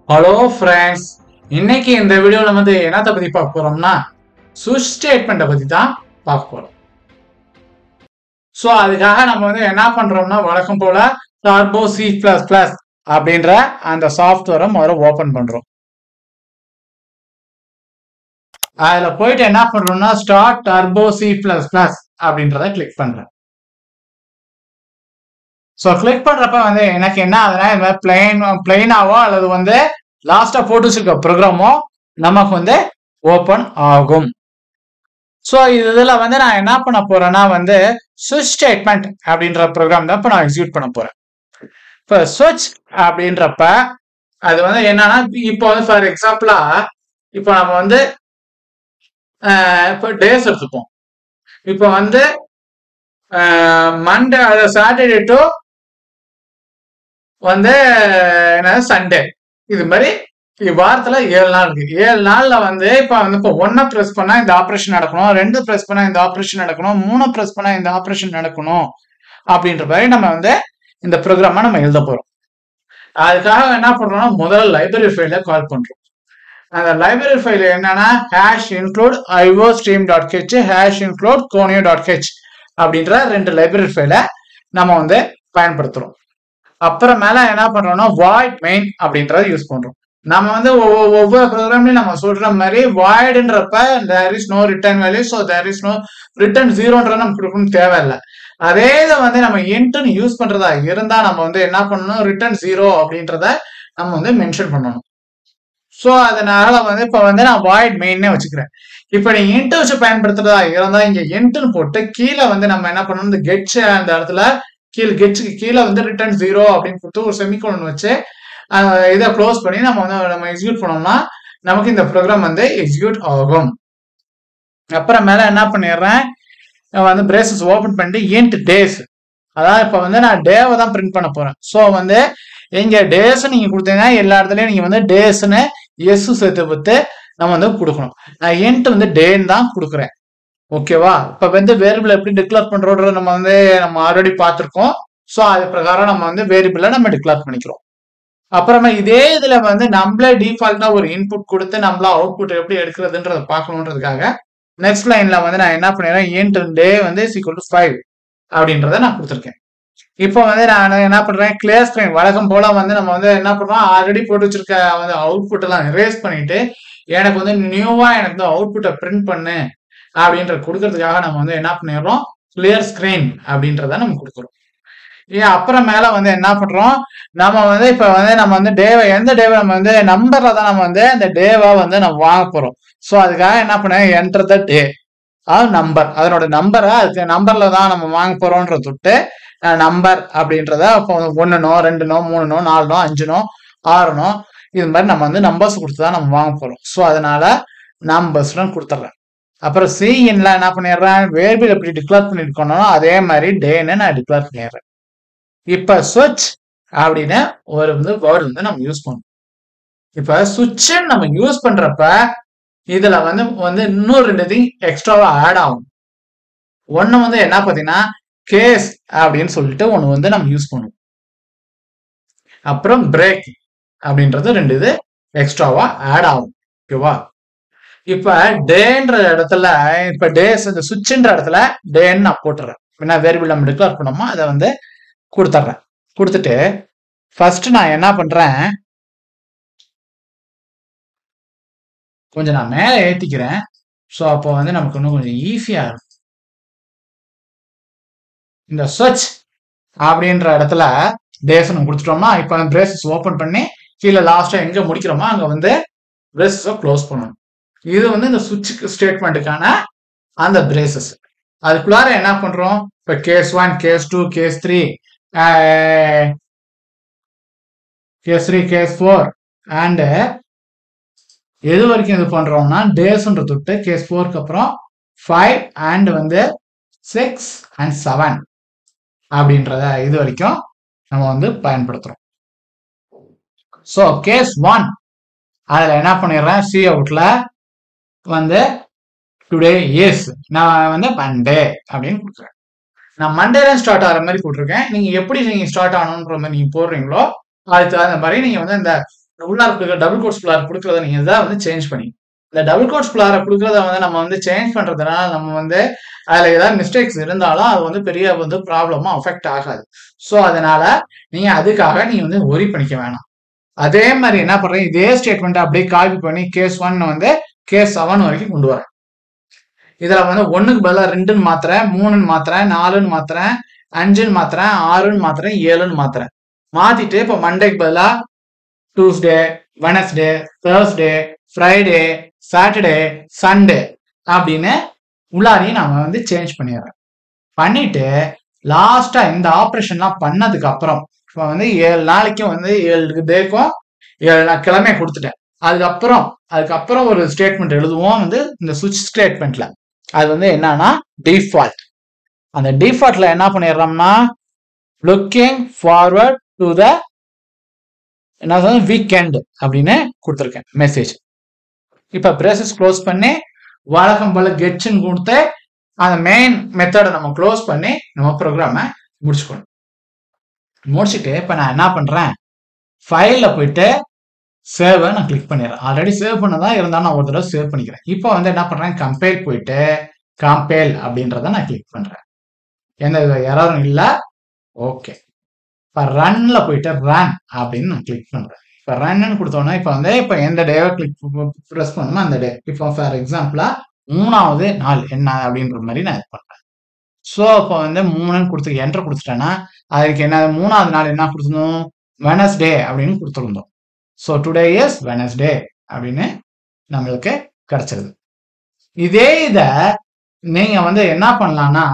Hello friends, இன்னைக்கு இந்த வீடியோல வந்து என்னத்தை பத்தி பார்க்க போறோம்னா சுவிட்ச் ஸ்டேட்மெண்ட்டை பத்தி தான் பார்க்க போறோம். ஸோ அதுக்காக நம்ம வந்து என்ன பண்றோம்னா வழக்கம் போல டர்போ சி பிளஸ் பிளஸ் அப்படின்ற அந்த சாஃப்ட்வேரை முதல்ல ஓபன் பண்றோம். அதுல போயிட்டு என்ன பண்றோம்னா start turbo C plus plus அப்படின்றத கிளிக் பண்றேன். ஸோ கிளிக் பண்றப்ப வந்து எனக்கு என்ன ஆகுதுன்னா இந்த மாதிரி பிளெயினாவோ அல்லது வந்து லாஸ்டா போட்டு வச்சிருக்க ப்ரோக்ராமோ நமக்கு வந்து ஓபன் ஆகும். ஸோ இதுல வந்து நான் என்ன பண்ண போறேன்னா வந்து சுவிட்ச் ஸ்டேட்மெண்ட் அப்படின்ற ப்ரோக்ராம் தான் இப்போ நான் எக்ஸிக்யூட் பண்ண போறேன். இப்போ சுவிட்ச் அப்படின்றப்ப அது வந்து என்னன்னா இப்போ வந்து ஃபார் எக்ஸாம்பிளா இப்போ நம்ம வந்து இப்போ டேஸ் எடுத்துப்போம். இப்போ வந்து மண்டே சாட்டர்டே டு வந்து என்ன சண்டே இது மாதிரி வாரத்துல 7 நாள் இருக்கு. 7 நாள்ல வந்து இப்ப வந்து இப்போ 1 பிரஸ் பண்ணா இந்த ஆபரேஷன் நடக்கணும், 2 பிரஸ் பண்ணா இந்த ஆபரேஷன் நடக்கணும், 3 பிரஸ் பண்ணா இந்த ஆபரேஷன் நடக்கணும் அப்படின்ற மாதிரி நம்ம வந்து இந்த ப்ரோக்ராம நம்ம எழுத போறோம். அதுக்காக என்ன பண்றோம்னா முதல்ல லைப்ரரி ஃபைல கால் பண்றோம். அந்த லைப்ரரி ஃபைல் என்னன்னா #include iostream.h #include conio.h அப்படின்ற 2 லைப்ரரி ஃபைலை நம்ம வந்து பயன்படுத்துறோம். அப்புறமேல என்ன பண்றோம்னா void main அப்படின்றத யூஸ் பண்றோம். நம்ம வந்து ஒவ்வொரு ப்ரோக்ராம்லயும் நம்ம சொல்ற மாதிரி voidன்றப்ப there is no return value, so there is no return zeroன்ற நமக்கு கொடுக்கணும் தேவையில்லை. அதே இதை வந்து நம்ம இன்ட்னு யூஸ் பண்றதா இருந்தா நம்ம வந்து என்ன பண்ணணும் ரிட்டர்ன் 0 அப்படின்றத நம்ம வந்து மென்ஷன் பண்ணணும். ஸோ அதனால வந்து இப்ப வந்து நான் வாய்ட் மெயின்னே வச்சுக்கிறேன். இப்ப நீங்க இன்ட் வச்சு பயன்படுத்துறதா இருந்தா இங்க இன்ட்னு போட்டு கீழே வந்து நம்ம என்ன பண்ணணும் இந்த கெட்ச் அந்த இடத்துல கெட்சுக்கு கீழே வந்து ரிட்டர்ன் 0 அப்படின்னு கொடுத்து ஒரு செமிகோலன் வச்சு இதை க்ளோஸ் பண்ணி நம்ம எக்ஸிக்யூட் பண்ணோம்னா நமக்கு இந்த ப்ரோக்ராம் வந்து எக்ஸிக்யூட் ஆகும். அப்புறம் மேல என்ன பண்ணிடுறேன் வந்து பிரேசஸ் ஓபன் பண்ணிட்டு இன்ட் டேஸ், அதான் இப்ப வந்து நான் டேவை தான் பிரிண்ட் பண்ண போறேன். ஸோ வந்து இங்க டேஸ் நீங்க கொடுத்தீங்கன்னா எல்லா இடத்துலயும் நீங்க வந்து டேஸ்ன்னு எஸ் சேர்த்து பத்து நம்ம வந்து கொடுக்கணும். நான் இன்ட் வந்து டேன்னு தான் கொடுக்குறேன். ஓகேவா? இப்ப வந்து வேரியபிள் எப்படி டிக்ளேர் பண்றோன்ற நம்ம ஆல்ரெடி பார்த்திருக்கோம். ஸோ அது பிரகாரம் நம்ம வந்து வேரியபிளை நம்ம டிக்ளேர் பண்ணிக்கிறோம். அப்புறமா இதே இதுல வந்து நம்மளே டிஃபால்ட்டா ஒரு இன்புட் கொடுத்து நம்மளா அவுட்புட் எப்படி எடுக்கிறதுன்றத பார்க்கணுன்றதுக்காக நெக்ஸ்ட் லைன்ல வந்து நான் என்ன பண்ணிடுறேன் இன்ட் டே வந்து =5 அப்படின்றத நான் கொடுத்துருக்கேன். இப்போ வந்து நான் என்ன பண்றேன் கிளியர் ஸ்கிரீன் வழக்கம் போல வந்து நம்ம வந்து என்ன பண்றோம் ஆல்ரெடி போட்டு வச்சிருக்க வந்து அவுட்புட் எல்லாம் எரேஸ் பண்ணிட்டு எனக்கு வந்து நியூவா எனக்கு வந்து அவுட்புட்டை பிரிண்ட் பண்ணு அப்படின்ற கொடுக்கறதுக்காக நம்ம வந்து என்ன பண்ணிடுறோம் கிளியர் ஸ்கிரீன் அப்படின்றத நம்ம கொடுக்குறோம். அப்புறம் மேல வந்து என்ன பண்றோம் நம்ம வந்து இப்ப வந்து நம்ம வந்து டேவை எந்த டேவை நம்ம வந்து நம்பர்ல தான் நம்ம வந்து அந்த டேவா வந்து நம்ம வாங்க போறோம். ஸோ அதுக்காக என்ன பண்ண என்டர் த டே நம்பர் அதனோட நம்பரை அதுக்கு நம்பர்ல தான் நம்ம வாங்க போறோம்ன்ற தொட்டு நம்பர் அப்படின்றத இப்போ 1நோ 2நோ 3நோ 4நோ 5நோ 6நோ இது மாதிரி நம்ம வந்து நம்பர்ஸ் கொடுத்து தான் நம்ம வாங்க போறோம். ஸோ அதனால நம்பர்ஸ்லாம் கொடுத்துட்றேன். அப்புறம் சிஎன்ல என்ன பண்ணிடுறேன் வேரியபிள் எப்படி டிக்ளேர் பண்ணிருக்கணும் அதே மாதிரி டேன்னு நான் டிக்ளேர் பண்ணிடுறேன். இப்ப சுவிட்ச் அப்படின்னு ஒரு வந்து வேர்டு வந்து நம்ம யூஸ் பண்ணோம். இப்ப சுவிட்ச் நம்ம யூஸ் பண்றப்ப இதுல வந்து இன்னொரு 2 திங் எக்ஸ்ட்ராவா ஆட் ஆகும். ஒண்ணு வந்து என்ன பாத்தீங்கன்னா கேஸ் அப்படின்னு சொல்லிட்டு ஒண்ணு வந்து நம்ம யூஸ் பண்ணுவோம். அப்புறம் பிரேக் அப்படின்றது 2 இது எக்ஸ்ட்ராவா ஆட் ஆகும். ஓகேவா? இப்ப டேன்ற இடத்துல இப்ப டேஸ் இந்த சுவிட்ச்ன்ற இடத்துல டேன்னு நான் போட்டுறேன். என்ன வேரியபிள் நம்ம டிக்ளேர் பண்ணோமோ அதை வந்து கொடுத்துட்றேன். கொடுத்துட்டு ஃபர்ஸ்ட் நான் என்ன பண்றேன் கொஞ்சம் நான் மேலே ஏத்திக்கிறேன். ஸோ அப்போ வந்து நமக்கு இன்னும் கொஞ்சம் ஈஸியா இருக்கும். இந்த சர்ச் அப்படின்ற இடத்துல டேஸ் நம்ம கொடுத்துட்டோம்னா இப்போ பிரேசஸ் ஓபன் பண்ணி கீழே லாஸ்டா எங்க முடிக்கிறோமோ அங்க வந்து பிரேசஸை க்ளோஸ் பண்ணணும். இது வந்து இந்த சுவிட்ச் ஸ்டேட்மெண்ட்டுக்கான அந்த பிரேசஸ். அதுக்குள்ளார என்ன பண்றோம் இப்போ case 1 case 2 case 3 case 3 case 4 and எது வரைக்கும் இது பண்றோம்னா டேஸ்ன்ற தொட்டு கேஸ் 4க்கு அப்புறம் 5 அண்ட் வந்து 6 அண்ட் 7 அப்படின்றத இது வரைக்கும் நம்ம வந்து பயன்படுத்துறோம். ஸோ கேஸ் 1 அதுல என்ன பண்ணிடுறேன் சி அவுட்ல வந்து டுடே இஸ் நான் வந்து மண்டே அப்படின்னு கொடுக்குறேன். நான் மண்டேல ஸ்டார்ட் ஆகிற மாதிரி போட்டிருக்கேன். நீங்க எப்படி நீங்க ஸ்டார்ட் ஆகணுன்ற மாதிரி நீங்க போடுறீங்களோ அதுக்கு தகுந்த மாதிரி நீங்க வந்து இந்த உள்ளார கொடுக்குற டபுள் கோட்ஸ் புள்ளார கொடுக்குறத நீங்க இதான் வந்து சேஞ்ச் பண்ணி இந்த டபுள் கோட்ஸ் புள்ளார கொடுக்குறத வந்து நம்ம வந்து சேஞ்ச் பண்றதுனால நம்ம வந்து அதுல ஏதாவது மிஸ்டேக்ஸ் இருந்தாலும் அது வந்து பெரிய வந்து ப்ராப்ளமா அஃபெக்ட் ஆகாது. ஸோ அதனால நீங்க அதுக்காக நீங்க வந்து ஒரி பண்ணிக்க வேணாம். அதே மாதிரி என்ன பண்றேன், இதே ஸ்டேட்மெண்ட் அப்படியே காப்பி பண்ணி கேஸ் 1 வந்து கேஸ் 7 வரைக்கும் கொண்டு வரேன். இதுல வந்து 1க்கு பதிலாக 2ன்னு மாத்துறேன், 3ன்னு மாத்துறேன், 4ன்னு மாத்துறேன், 5ன்னு மாத்துறேன், 6ன்னு மாத்துறேன், 7ன்னு மாத்துறேன். மாத்திட்டு இப்போ மண்டேக்கு பதிலா Tuesday, Wednesday, Thursday, Friday, Saturday, Sunday அப்படின்னு உள்ளாரையும் நாம வந்து சேஞ்ச் பண்ணிடுறேன். பண்ணிட்டு லாஸ்டா இந்த ஆப்ரேஷன்லாம் பண்ணதுக்கு அப்புறம் இப்போ வந்து 7 நாளைக்கும் வந்து 7 டேக்கும் 7 கிழமை கொடுத்துட்டேன். அதுக்கப்புறம் ஒரு ஸ்டேட்மெண்ட் எழுதுவோம் வந்து இந்த சுவிட்ச் ஸ்டேட்மெண்ட்ல. அது வந்து என்னன்னா டிஃபால்ட். அந்த டிஃபால்ட்ல என்ன பண்ணிடுறோம்னா லுக்கிங் ஃபார்வர்ட் டு த என்ன வீக்கெண்ட் அப்படின்னு கொடுத்துருக்கேன் மெசேஜ். இப்ப பிரேசஸ் க்ளோஸ் பண்ணி வழக்கம் போல கெட்ஸ்ன்னு கொடுத்து அந்த மெயின் மெத்தடை நம்ம க்ளோஸ் பண்ணி நம்ம ப்ரோக்ராமை முடிச்சுக்கணும். முடிச்சுட்டு இப்ப நான் என்ன பண்றேன், ஃபைல்ல போயிட்டு சேவை நான் கிளிக் பண்ணிடுறேன். ஆல்ரெடி சேவ் பண்ணதா இருந்தாலும் நான் ஒரு தடவை சேவ் பண்ணிக்கிறேன். இப்போ வந்து என்ன பண்றேன், கம்பைல் போயிட்டு கம்பைல் அப்படின்றத நான் கிளிக் பண்றேன். எந்த எரரும் இல்லை. ஓகே. இப்போ ரன்ல போயிட்டு ரன் அப்படின்னு நான் கிளிக் பண்றேன். இப்போ ரன்னு கொடுத்தோன்னா இப்போ வந்து இப்போ எந்த டேவை கிளிக் ப்ரெஸ் பண்ணணுமோ அந்த டே. இப்போ ஃபார் எக்ஸாம்பிளா 3வது நாள் என்ன அப்படின்ற மாதிரி நான் இது பண்றேன். ஸோ இப்போ வந்து 3ன்னு கொடுத்து என்டர் கொடுத்துட்டேன்னா அதுக்கு என்ன 3வது நாள் என்ன கொடுத்துருந்தோம், வெனஸ்டே அப்படின்னு கொடுத்துருந்தோம். ஸோ டுடே இஸ் வெனஸ்டே அப்படின்னு நம்மளுக்கு கிடைச்சிருது. இதே இதை நீங்க வந்து என்ன பண்ணலாம்னா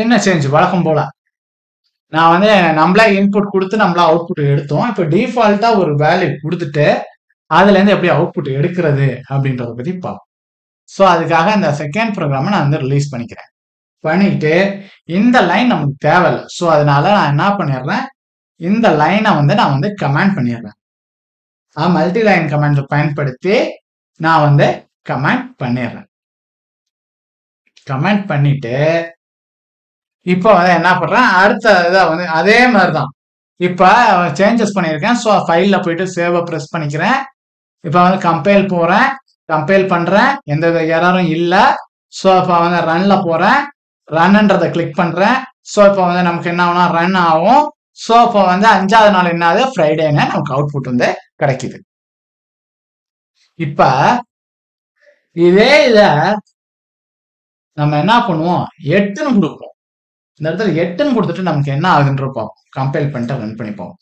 என்ன சேஞ்ச் வழக்கம் போல நான் வந்து நம்மளே இன்புட் கொடுத்து நம்மளா அவுட்புட் எடுத்தோம். இப்போ டிஃபால்ட்டா ஒரு வேல்யூ கொடுத்துட்டு அதுல இருந்து எப்படி அவுட்புட் எடுக்கிறது அப்படின்றத பத்தி பார்ப்போம். ஸோ அதுக்காக இந்த செகண்ட் ப்ரோக்ராமை நான் வந்து ரிலீஸ் பண்ணிக்கிறேன். பண்ணிட்டு இந்த லைன் நமக்கு தேவையில்லை. ஸோ அதனால நான் என்ன பண்ணிடுறேன், இந்த லைனை வந்து நான் வந்து கமெண்ட் பண்ணிடுறேன். மல்டி லைன் கமெண்ட் பயன்படுத்தி நான் வந்து கமெண்ட் பண்ணிடுறேன். கமெண்ட் பண்ணிட்டு இப்போ வந்து என்ன பண்றேன், அடுத்த இதை வந்து அதே மாதிரிதான் இப்போ சேஞ்சஸ் பண்ணியிருக்கேன். ஸோ ஃபைல்ல போயிட்டு சேவை ப்ரெஸ் பண்ணிக்கிறேன். இப்போ வந்து கம்பைல் போறேன், கம்பைல் பண்றேன், எந்த எரரும் இல்லை. ஸோ இப்போ வந்து ரன்ல போறேன், ரன்ன்றதை கிளிக் பண்றேன். ஸோ இப்போ வந்து நமக்கு என்ன ஆகும்னா ரன் ஆகும். ஸோ இப்போ வந்து 5வது நாள் என்னது ஃப்ரைடேன்னு நமக்கு அவுட்புட் வந்து கிடைக்குது. இப்ப இதே இத நம்ம என்ன பண்ணுவோம், 8ன்னு கொடுப்போம். இந்த இடத்துல 8ன்னு கொடுத்துட்டு நமக்கு என்ன ஆகுதுன்ற பார்ப்போம். கம்பைல் பண்ணிட்டு ரன் பண்ணிப்போம்.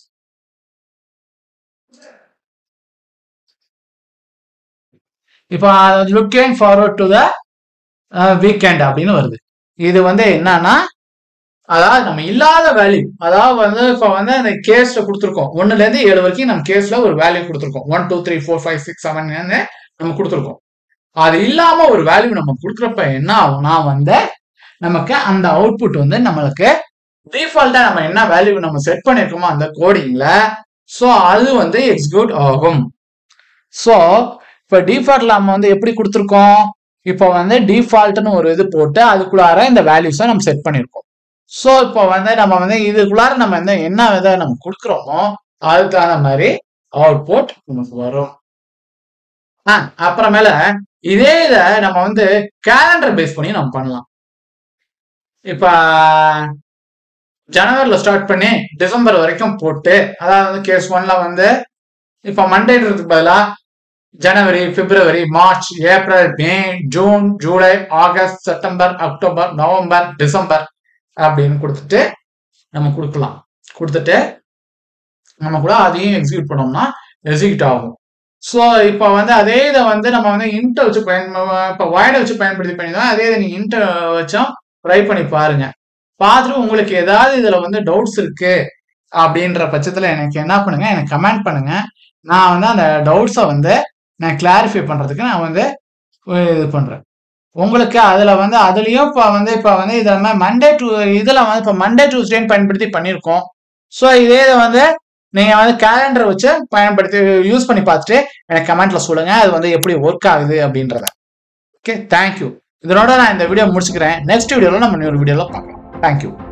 இப்போ looking forward to the weekend அப்படின்னு வருது. இது வந்து என்னன்னா அதாவது நம்ம இல்லாத வேல்யூ, அதாவது வந்து இப்போ வந்து அந்த கேஸ்ல கொடுத்துருக்கோம் 1ல இருந்து 7 வரைக்கும் நம்ம கேஸ்ல ஒரு வேல்யூ கொடுத்துருக்கோம். 1 2 3 4 5 6 7 நம்ம கொடுத்துருக்கோம். அது இல்லாம ஒரு வேல்யூ நம்ம கொடுக்குறப்ப என்ன ஆகும்னா வந்து நமக்கு அந்த அவுட்புட் வந்து நம்மளுக்கு டிஃபால்ட்டா நம்ம என்ன வேல்யூ நம்ம செட் பண்ணிருக்கோமோ அந்த கோடிங்ல ஸோ அது வந்து எக்ஸிக்யூட் ஆகும். ஸோ இப்போ டிஃபால்ட்ல நம்ம வந்து எப்படி கொடுத்துருக்கோம், இப்போ வந்து டிஃபால்ட்னு ஒரு இது போட்டு அதுக்குள்ளார இந்த வேல்யூஸை நம்ம செட் பண்ணிருக்கோம். ஸோ இப்போ வந்து நம்ம வந்து இதுக்குள்ளார நம்ம வந்து என்ன இதை நம்ம கொடுக்குறோமோ அதுக்கான மாதிரி அவுட்புட் நமக்கு வரும். அப்புறமேல இதே இதை நம்ம வந்து கேலண்டர் பேஸ் பண்ணி நம்ம பண்ணலாம். இப்ப ஜனவரில ஸ்டார்ட் பண்ணி டிசம்பர் வரைக்கும் போட்டு, அதாவது கேஸ் 1ல வந்து இப்ப மண்டேன்றதுக்கு பதிலா ஜனவரி, பிப்ரவரி, March, April, May, June, July, August, September, October, November, December அப்படின்னு கொடுத்துட்டு நம்ம கொடுக்கலாம். கொடுத்துட்டு நம்ம கூட அதையும் எக்ஸிக்யூட் பண்ணோம்னா எக்ஸிக்யூட் ஆகும். ஸோ இப்போ வந்து அதே இதை வந்து நம்ம வந்து இன்ட்டை வச்சு இப்போ வாய்டை வச்சு பயன்படுத்தி பண்ணிதான் அதே இதை நீங்க இன்ட்டை வச்சும் ட்ரை பண்ணி பாருங்க. பார்த்துட்டு உங்களுக்கு ஏதாவது இதுல வந்து டவுட்ஸ் இருக்கு அப்படின்ற பட்சத்துல எனக்கு என்ன பண்ணுங்க, எனக்கு கமெண்ட் பண்ணுங்க. நான் வந்து அந்த டவுட்ஸை வந்து நான் கிளாரிஃபை பண்றதுக்கு நான் வந்து இது பண்றேன். உங்களுக்கு அதுல வந்து அதுலயும் இப்போ வந்து இதை மண்டே டு இதுல வந்து இப்போ மண்டே டியூஸ்டேன்னு பயன்படுத்தி பண்ணியிருக்கோம். ஸோ இதே இதை வந்து நீங்க வந்து கேலண்டர் வச்சு பயன்படுத்தி யூஸ் பண்ணி பார்த்துட்டு எனக்கு கமெண்ட்ல சொல்லுங்க அது வந்து எப்படி ஒர்க் ஆகுது அப்படின்றத. Okay, thank you. இதனோட நான் இந்த வீடியோ முடிச்சுக்கிறேன். நெக்ஸ்ட் வீடியோல நம்ம இன்னொரு வீடியோல பார்க்கலாம். தேங்க்யூ.